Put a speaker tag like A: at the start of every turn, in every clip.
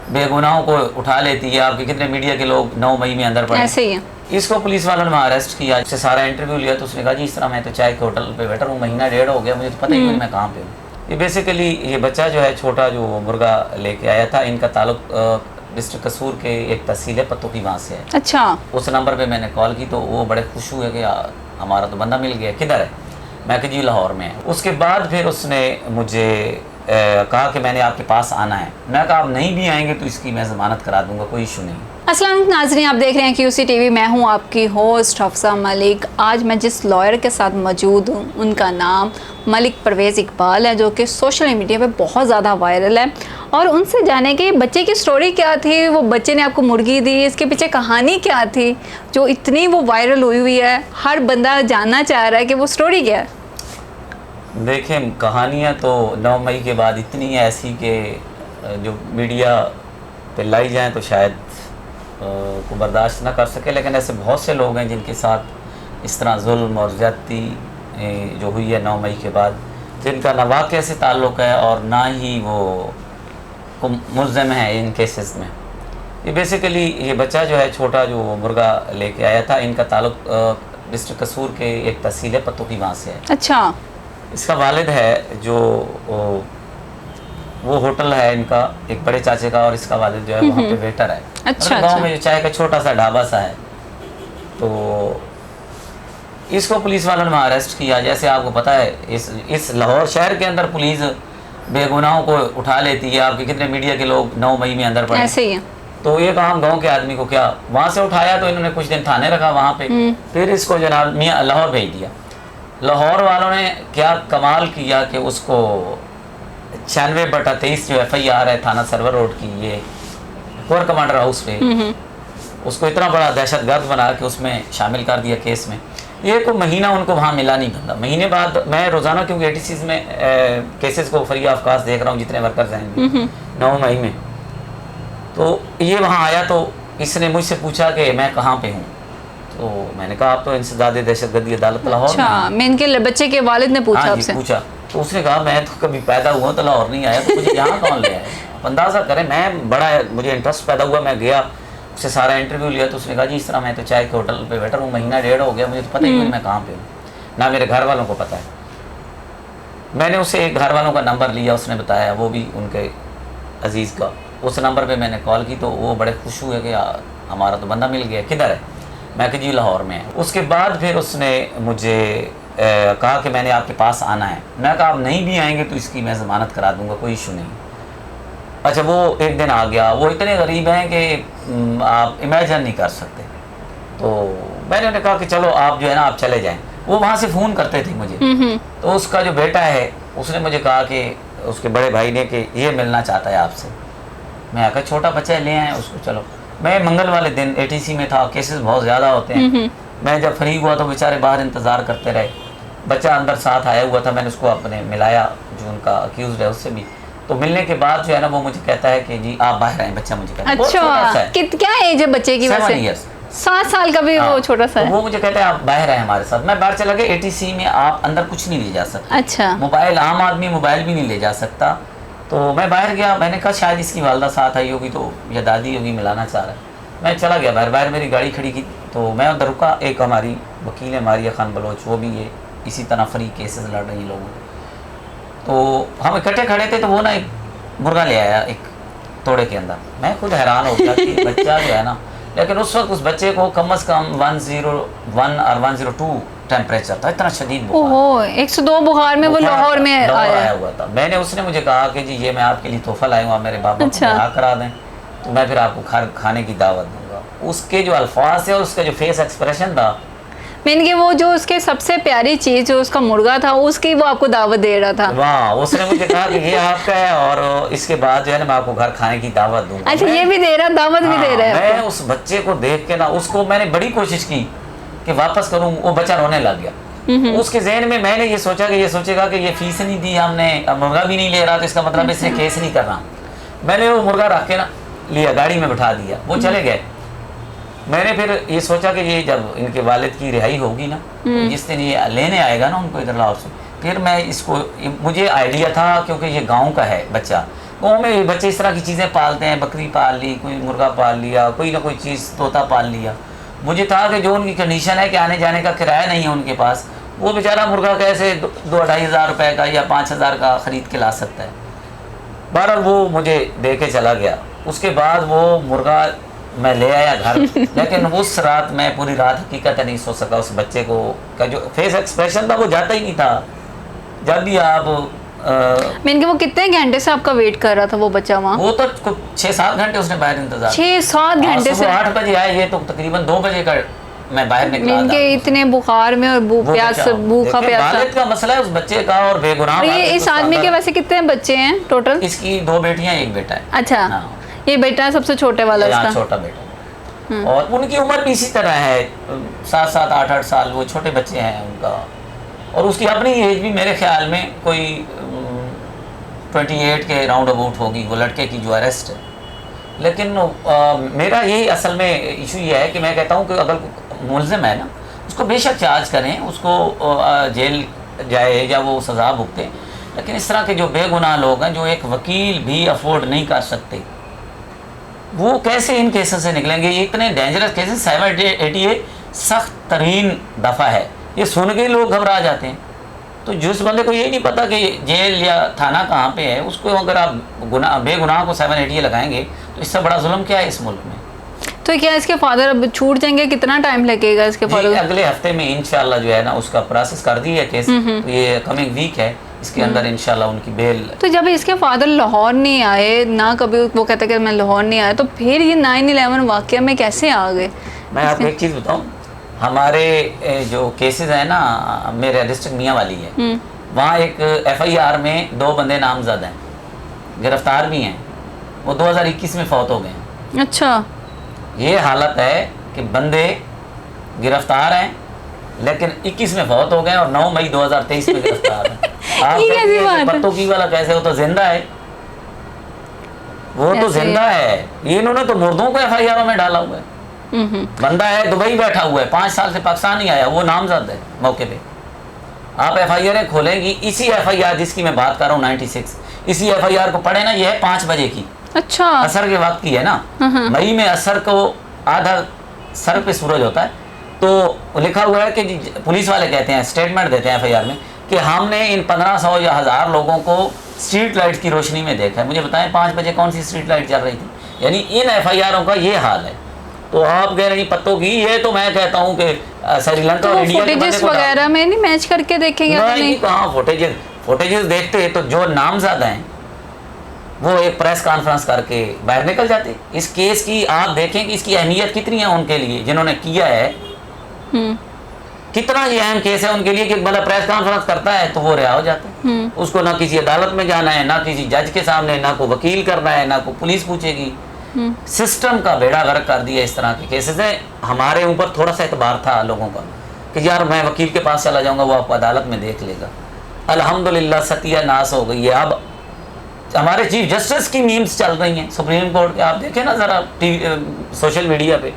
A: बेगुनाहों को उठा लेती है। आपके कितने मीडिया के लोग 9 मई में अंदर पड़े,
B: ऐसे ही है।
A: इसको पुलिस वालों ने अरेस्ट किया, इससे सारा इंटरव्यू लिया तो उसने कहा जी इस तरह मैं तो चाय के होटल पे बैठा हूँ, महीना डेढ़ हो गया, मुझे तो पता ही नहीं मैं कहाँ पे हूँ। ये बेसिकली ये बच्चा जो है छोटा जो मुर्गा लेके आया था, इनका ताल्लुक डिस्ट्रिक्ट कसूर के एक तहसील है पत्तों की, वहाँ से है।
B: अच्छा।
A: उस नंबर पे मैंने कॉल की तो वो बड़े खुश हुए कि हमारा तो बंदा मिल गया, किधर है? मैं कि जी लाहौर में है। उसके बाद फिर उसने मुझे कहा कि मैंने आपके पास आना है। मैं कहा आप नहीं भी आएंगे तो इसकी मैं ज़मानत करा दूंगा, कोई इशू नहीं।
B: अस्सलाम वालेकुम नाज़रीन, आप देख रहे हैं QC TV। मैं हूं आपकी होस्ट हफ्सा मलिक। आज मैं जिस लॉयर के साथ मौजूद हूं उनका नाम मलिक परवेज़ इकबाल है, जो कि सोशल मीडिया पे बहुत ज़्यादा वायरल है। और उनसे जाने कि बच्चे की स्टोरी क्या थी, वो बच्चे ने आपको मुर्गी दी, इसके पीछे कहानी क्या थी जो इतनी वो वायरल हुई है। हर बंदा जानना चाह रहा है कि वो स्टोरी क्या है।
A: देखें, कहानियाँ तो 9 मई के बाद इतनी ऐसी कि जो मीडिया पे लाई जाएँ तो शायद को बर्दाश्त ना कर सके, लेकिन ऐसे बहुत से लोग हैं जिनके साथ इस तरह जुल्म और ज़्यादती जो हुई है 9 मई के बाद, जिनका ना वाक़े से ताल्लुक़ है और ना ही वो मुल्ज़म है इन केसेस में। ये बेसिकली ये बच्चा जो है छोटा जो मुर्गा लेके आया था, इनका ताल्लुक़ डिस्ट्रिक्ट कसूर के एक तहसील है पत्तों की, वहाँ से है।
B: अच्छा।
A: इसका वालिद है जो वो होटल है इनका एक बड़े चाचे का, और इसका वालिद जो है वहाँ पे वेटर है।
B: अच्छा।
A: गाँव में जो चाय का छोटा सा ढाबा सा है, तो इसको पुलिस वालों ने अरेस्ट किया। जैसे आपको पता है इस लाहौर शहर के अंदर पुलिस बेगुनाहों को उठा लेती है। आपके कितने मीडिया के लोग 9 मई में अंदर पड़े,
B: ऐसे ही है।
A: तो ये काम गांव के आदमी को क्या वहाँ से उठाया, तो इन्होंने कुछ दिन थाने रखा वहाँ पे, फिर इसको जनाब मियाँ लाहौर भेज दिया। लाहौर वालों ने क्या कमाल किया कि उसको 96/23 जो FIR है थाना सरवर रोड की, ये कोर कमांडर हाउस पे, उसको इतना बड़ा दहशतगर्द बना के उसमें शामिल कर दिया केस में। ये को महीना उनको वहाँ मिला नहीं बंदा। महीने बाद मैं रोज़ाना, क्योंकि ATCs में केसेस को फ्री ऑफ कास्ट देख रहा हूँ जितने वर्कर्स हैं 9 मई में, तो ये वहाँ आया तो इसने मुझसे पूछा कि मैं कहाँ पे हूँ, तो मैंने कहा आप तो इंसदाद दहशतगर्दी अदालत लाहौर।
B: अच्छा, मैं इनके बच्चे के वालिद ने पूछा आपसे?
A: पूछा तो उसने कहा मैं तो कभी पैदा हुआ तो लाहौर नहीं आया, तो मुझे यहाँ कौन ले आया? अंदाज़ा करें, मैं बड़ा मुझे इंटरेस्ट पैदा हुआ, मैं गया, उससे सारा इंटरव्यू लिया तो उसने कहा जी इस तरह मैं तो चाय के होटल पे बैठा हूँ, महीना डेढ़ हो गया, मुझे तो पता ही नहीं मैं कहाँ पे हूँ, ना मेरे घर वालों को पता है। मैंने उससे एक घर वालों का नंबर लिया, उसने बताया, वो भी उनके अजीज़ का। उस नंबर पे मैंने कॉल की तो वो बड़े खुश हुए कि हमारा तो बंदा मिल गया, किधर है? मैं कि जी लाहौर में है। उसके बाद फिर उसने मुझे कहा कि मैंने आपके पास आना है। मैं कहा आप नहीं भी आएंगे तो इसकी मैं ज़मानत करा दूंगा, कोई इशू नहीं। अच्छा, वो एक दिन आ गया। वो इतने गरीब हैं कि आप इमेजिन नहीं कर सकते। तो मैंने उन्हें कहा कि चलो आप जो है ना आप चले जाएं। वो वहाँ से फ़ोन करते थे मुझे, तो उसका जो बेटा है उसने मुझे कहा कि उसके बड़े भाई ने कि ये मिलना चाहता है आपसे। मैं आकर छोटा बच्चा ले आए उसको। चलो, मैं मंगल वाले दिन ATC में था, केसेस बहुत ज़्यादा होते हैं। मैं जब फ्री हुआ तो बेचारे बाहर इंतज़ार करते रहे। बच्चा अंदर साथ आया हुआ था, मैंने उसको अपने मिलाया जो उनका अक्यूज़ है उससे भी। तो मिलने के बाद जो है ना वो मुझे कहता है कि जी आप बाहर आए। बच्चा मुझे कहता है,
B: अच्छा, क्या एज है बच्चे की?
A: 7 ईयर्स,
B: 7 साल का भी वो छोटा सा है।
A: तो वो मुझे कहता है आप बाहर आए हमारे साथ। मैं बाहर चला गया। ATC में आप अंदर कुछ नहीं ले जा सकते।
B: अच्छा।
A: मोबाइल, आम आदमी मोबाइल भी नहीं ले जा सकता। तो मैं बाहर गया, मैंने कहा शायद इसकी वालदा साथ आई होगी तो या दादी होगी, मिलाना चाह रहा है। मैं चला गया बाहर मेरी गाड़ी खड़ी की, तो मैं उधर रुका। एक हमारी वकील है मारिया खान बलोच, वो भी ये इसी तरह फ्री केसेस लड़ रही लोगों, तो हम इकट्ठे खड़े थे। तो वो ना एक मुर्गा ले आया एक तोड़े के अंदर। मैं खुद हैरान हो गया कि बच्चा जो है ना, लेकिन उस वक्त उस बच्चे को कम से कम 101 और 102 टेम्परेचर था, इतना शदीद बुखार।
B: 102 बुखार में वो लाहौर में आया
A: हुआ था। मैंने उसने मुझे कहा कि जी ये मैं आपके लिए तोहफा लाया हूँ, आप मेरे बाबा को ब्याह करा दें तो मैं फिर आपको खाने की दावत दूंगा। उसके जो अल्फाज है और उसका जो फेस एक्सप्रेशन था,
B: मैंने वो जो उसके सबसे प्यारी चीज जो उसका मुर्गा था, उसकी वो आपको दावत दे रहा था।
A: वाह, उसने मुझे कहा कि ये आपका है और इसके बाद जो है ना मैं आपको घर खाने की दावत दूंगा।
B: अच्छा, ये भी दे रहा, दावत भी दे रहा है।
A: मैं उस बच्चे को देख के ना, उसको मैंने बड़ी कोशिश की कि वापस करूँ, वो बच्चा रोने लग गया। उसके जहन में मैंने ये सोचा कि ये सोचेगा कि ये फीस नहीं दी हमने, मुर्गा भी नहीं ले रहा, तो इसका मतलब इसने केस नहीं करना। मैंने वो मुर्गा रख के ना लिया, गाड़ी में बिठा दिया, वो चले गए। मैंने फिर ये सोचा कि ये जब इनके वालिद की रिहाई होगी ना, जिस दिन ये लेने आएगा ना उनको इधर लाहौर से, फिर मैं इसको, मुझे आइडिया था क्योंकि ये गांव का है बच्चा, गाँव में ये बच्चे इस तरह की चीज़ें पालते हैं, बकरी पाल ली, कोई मुर्गा पाल लिया, कोई ना कोई चीज़ तोता पाल लिया। मुझे था कि जो उनकी कंडीशन है कि आने जाने का किराया नहीं है उनके पास, वो बेचारा मुर्गा कैसे 2-2,500 रुपये का या 5,000 का ख़रीद के ला सकता है। बहरहाल वो मुझे दे के चला गया। उसके बाद वो मुर्गा मैं ले आया घर, लेकिन उस रात मैं पूरी रात हकीकत नहीं सो सका। उस बच्चे को का जो फेस एक्सप्रेशन था वो जाता ही नहीं था। जब भी आप
B: मैंने वो कितने घंटे से आपका वेट कर रहा था वो बच्चा वहाँ?
A: वो तो 6-7 घंटे उसने बाहर इंतजार
B: 6-7 घंटे से?
A: 8 बजे आए, ये तो तकरीबन 2 बजे का मैं बाहर निकला था।
B: इनके इतने बुखार में और भूखा प्यासा
A: का मसला है उस बच्चे का, और बेगुनाह।
B: ये इस आदमी के वैसे कितने बच्चे हैं टोटल?
A: इसकी 2 बेटियां 1 बेटा है।
B: अच्छा, ये बेटा सबसे छोटे वाला इसका?
A: छोटा बेटा। और उनकी उम्र भी इसी तरह है, 7-7, 8-8 साल वो छोटे बच्चे हैं उनका। और उसकी अपनी एज भी मेरे ख्याल में कोई 28 के राउंड अबाउट होगी, वो लड़के की जो अरेस्ट है। लेकिन मेरा यही असल में इशू ये है कि मैं कहता हूँ कि अगर मुलजिम है ना, उसको बेशक चार्ज करें, उसको जेल जाए या वो सज़ा भुगते, लेकिन इस तरह के जो बेगुनाह लोग हैं जो एक वकील भी अफोर्ड नहीं कर सकते, वो कैसे इन केसेस से निकलेंगे? ये इतने डेंजरस केसेस, 788 सख्त तरीन दफ़ा है, ये सुन के लोग घबरा जाते हैं। तो जिस बंदे को ये नहीं पता कि जेल या थाना कहाँ पे है, उसको अगर आप बेगुनाह को 788 लगाएंगे तो इससे बड़ा जुल्म क्या है इस मुल्क में?
B: तो क्या इसके फादर अब छूट जाएंगे? कितना टाइम लगेगा इसके फादर?
A: अगले हफ्ते में इंशाल्लाह जो है ना उसका प्रोसेस कर दी है केस, तो ये कमिंग वीक है, इसके अंदर इंशाल्लाह उनकी बेल।
B: तो जब इसके फादर लाहौर नहीं आए ना, कभी वो कहते कि मैं लाहौर नहीं आया, तो फिर ये 9/11 वाक़या में कैसे आ गए?
A: मैं आपको एक चीज़ बताऊँ, हमारे जो केसेस हैं ना, मेरे डिस्ट्रिक्ट मियाँ वाली है, वहाँ एक FIR में 2 बंदे नामजद हैं, गिरफ्तार भी हैं, वो 2021 में फौत हो गए।
B: अच्छा,
A: ये हालत है कि बंदे गिरफ्तार हैं लेकिन 21 में फौत हो गए और 9 मई 2023 में गिरफ्तार हैं। आप
B: ये कैसी बात है?
A: पत्तों की वाला कैसे? वो तो जिंदा है, वो तो जिंदा है। ये इन्होंने तो मुर्दों को FIR में डाला हुआ है। बंदा है दुबई बैठा हुआ है, 5 साल से पाकिस्तान नहीं आया, वो नामजद है मौके पे। आप FIR खोलेंगी, इसी FIR जिसकी मैं बात कर रहा हूँ 96, इसी FIR को पढ़े ना, ये है 5 बजे की।
B: अच्छा,
A: असर के वक्त की है ना, मई में असर को आधा सर पे सूरज होता है, तो लिखा हुआ है कि पुलिस वाले कहते हैं, स्टेटमेंट देते हैं FIR में कि हमने इन 1500 या 1000 लोगों को स्ट्रीट लाइट की रोशनी में देखा है। मुझे बताएं 5 बजे कौन सी स्ट्रीट लाइट चल रही थी? यानी इन FIR का ये हाल है। तो आप कह रहे हैं पत्तों की, ये तो मैं कहता हूँ कि श्रीलंका और इंडिया के
B: फुटेजेस वगैरह में नहीं मैच करके देखेंगे?
A: नहीं, कहाँ फुटेजेस देखते तो जो नामज़द हैं वो एक प्रेस कॉन्फ्रेंस करके बाहर निकल जाते। इस केस की आप देखें कि इसकी अहमियत कितनी है उनके लिए जिन्होंने किया है, कितना ये अहम केस है उनके लिए कि बंदा प्रेस कॉन्फ्रेंस करता है तो वो रिहा हो जाता है। उसको ना किसी अदालत में जाना है, ना किसी जज के सामने, ना को वकील करना है, ना को पुलिस पूछेगी। सिस्टम का बेड़ा गर्क कर दिया इस तरह के केसेस है। हमारे ऊपर थोड़ा सा एतबार था लोगों का कि यार मैं वकील के पास चला जाऊंगा, वो आपको अदालत में देख लेगा। अल्हम्दुलिल्लाह सत्यानाश हो गई है। अब हमारे चीफ जस्टिस की मीम्स चल रही हैं सुप्रीम कोर्ट के, आप देखें ना जरा सोशल मीडिया पे,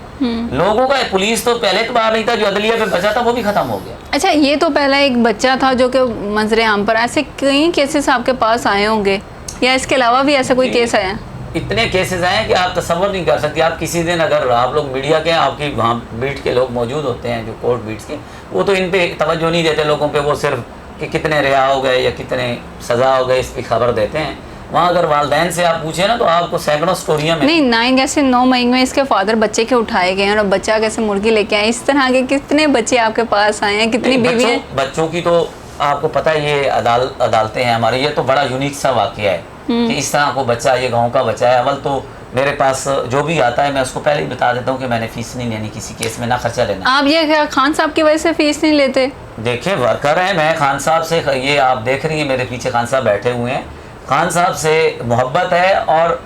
A: लोगों का पुलिस तो पहले एतबार नहीं था, जो अदलिया पे बचा था वो भी खत्म हो गया। अच्छा,
B: ये तो पहला एक बच्चा था जो कि मंजरे आम पर, ऐसे कई केसेस आपके पास आए होंगे या इसके अलावा भी ऐसा कोई केस आया?
A: इतने केसेस आए कि आप तसव्वुर नहीं कर सकते। आप किसी दिन अगर आप लोग मीडिया के, आपकी वहाँ बीट के लोग मौजूद होते हैं जो कोर्ट बीट्स के, वो तो इन पे तवज्जो नहीं देते लोगों पे, वो सिर्फ कि कितने रिहा हो गए या कितने सज़ा हो गए इसकी खबर देते हैं। वहाँ अगर वालदैन से आप पूछे ना तो आपको सैकड़ों स्टोरियाँ में
B: नहीं कैसे 9 मई में इसके फादर बच्चे के उठाए गए हैं और बच्चा कैसे मुर्गी लेके आए, इस तरह के कितने बच्चे आपके पास आए हैं, कितनी बीवियाँ?
A: बच्चों की तो आपको पता है ये अदालतें हैं हमारी, ये तो बड़ा यूनिक सा वाक़या है कि इस तरह को बच्चा, ये गाँव का बच्चा है। अव्वल तो मेरे पास जो भी आता है मैं उसको पहले ही बता देता हूँ कि मैंने फीस नहीं लेनी किसी केस में, ना खर्चा लेना।
B: आप ये खान साहब की वजह से फीस नहीं लेते?
A: देखिए वर्कर हैं, मैं खान साहब से, ये आप देख रही हैं मेरे पीछे खान साहब बैठे हुए हैं, खान साहब से मोहब्बत है। और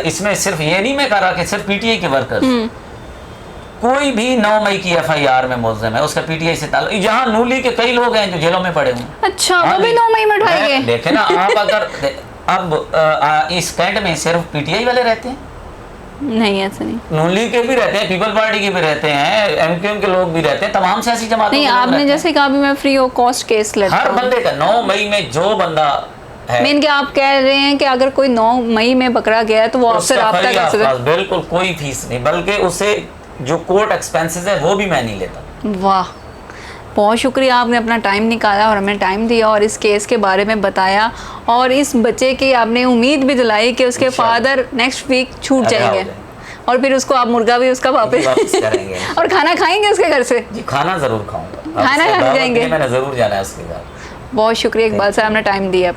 A: इसमें सिर्फ ये नहीं मैं कह रहा कि सिर्फ PTI के वर्कर्स, कोई भी 9 मई की FIR में मुल्ज़िम है उसका PTI से ताल्लुक। यहाँ नूली के कई लोग हैं जो जेलों में पड़े हुए हैं।
B: अच्छा, वो भी 9 मई में उठाए गए?
A: देखे ना आप, अगर अब इस कैंट में सिर्फ PTI वाले रहते हैं?
B: नहीं, ऐसा नहीं,
A: नून लीग के भी रहते हैं, पीपल पार्टी के भी रहते हैं, MQM के लोग भी रहते हैं, तमाम सियासी जमातों
B: नहीं, आपने जैसे कहा भी मैं फ्री ऑफ कॉस्ट केस लेता हूं।
A: हर बंदे का 9 मई में जो बंदा है।
B: मीन कि आप कह रहे हैं कि अगर कोई 9 मई में पकड़ा गया है तो वो आपसे
A: उसका
B: रब्ता
A: free
B: कर सकते
A: आपके पास, बिल्कुल कोई फीस नहीं, बल्कि उसे जो कोर्ट एक्सपेंसेस है वो भी मैं नहीं लेता।
B: हैं। वाह, बहुत शुक्रिया, आपने अपना टाइम निकाला और हमें टाइम दिया और इस केस के बारे में बताया, और इस बच्चे की आपने उम्मीद भी दिलाई कि उसके फादर नेक्स्ट वीक छूट
A: अरे
B: जाएंगे,
A: हो जाए।
B: और फिर उसको आप मुर्गा भी उसका
A: वापस
B: वापस
A: करेंगे।
B: और खाना खाएंगे उसके घर से।
A: जी खाना जरूर खाऊंगा,
B: खाना
A: उससे
B: खा
A: दावत
B: जाएंगे।
A: दी, मैंने जरूर जाना है उसके घर।
B: बहुत शुक्रिया इकबाल साहब, हमने टाइम दिया।